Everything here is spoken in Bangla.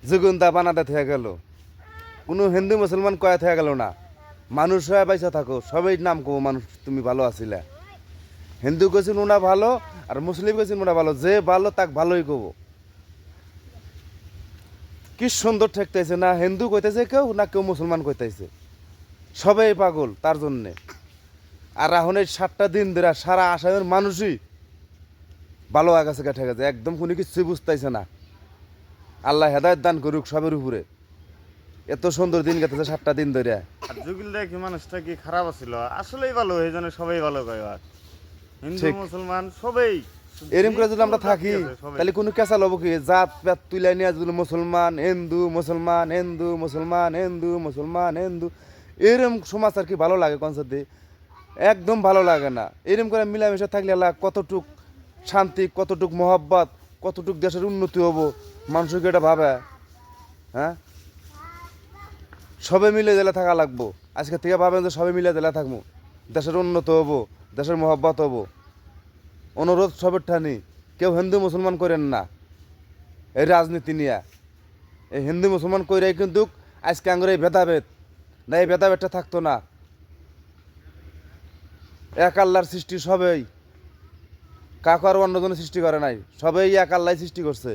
যুগুন্দা বানাতে থেকে গেল, কোনো হিন্দু মুসলমান কয়া থেকে গেল না। মানুষ হয়ে বাইসা থাকো, সবাই নাম কবো মানুষ তুমি ভালো আছিলে। হিন্দু কইছেন ওনা ভালো, আর মুসলিম কইছেন ওনা ভালো, যে ভালো তাক ভালোই কবো। কি সুন্দর ঠেকতেছে না, হিন্দু কইতেছে কেউ না কেউ মুসলমান কইতেছে, সবাই পাগল তার জন্যে। আর এখন এই 7টা দিন ধরে সারা আসামের মানুষই ভালো হয়ে গেছে, ঠেকে গেছে, একদম কোনো কিছুই বুঝতেছে না। আল্লাহ হেদায়েত দান করুক সবের উপরে। এত সুন্দর দিন গেছে 7টা দিন ধরে। আর জুগিল দেখি মানুষটা কি খারাপ ছিল, আসলেই ভালো, এই জন্য সবাই ভালো কয়। আর হিন্দু ঠিক। মুসলমান সবাই এরকম করে যদি আমরা থাকি সবাই। তাহলে কোনো কেঁচা লব কি? জাত পাত তুলে নিয়ে যদি মুসলমান হিন্দু মুসলমান হিন্দু মুসলমান হিন্দু মুসলমান হিন্দু, এরম সমাজ আর কি ভালো লাগে কনসার্টে? একদম ভালো লাগে না। এরম করে মিলামিশা থাকলে আল্লাহ কতটুক শান্তি, কতটুক মহব্বত, কতটুক দেশের উন্নতি হবো, মানুষকে এটা ভাবে। হ্যাঁ, সবে মিলে দিলে থাকা লাগবো। আজকে থেকে ভাবেন যে সবে মিলে দিলে থাকবো, দেশের উন্নত হবো, দেশের মহব্বত হবো। অনুরোধ সবের ঠানি, কেউ হিন্দু মুসলমান করেন না এই রাজনীতি নিয়ে। এই হিন্দু মুসলমান কইরাই কিন্তু আজকে আঙ্গুর এই ভেদাভেদ, না এই ভেদাভেদটা থাকতো না। এক আল্লাহর সৃষ্টি সবাই, কাকু আর অন্যজনের সৃষ্টি করে নাই, সবাই এক আল্লাহ সৃষ্টি করছে।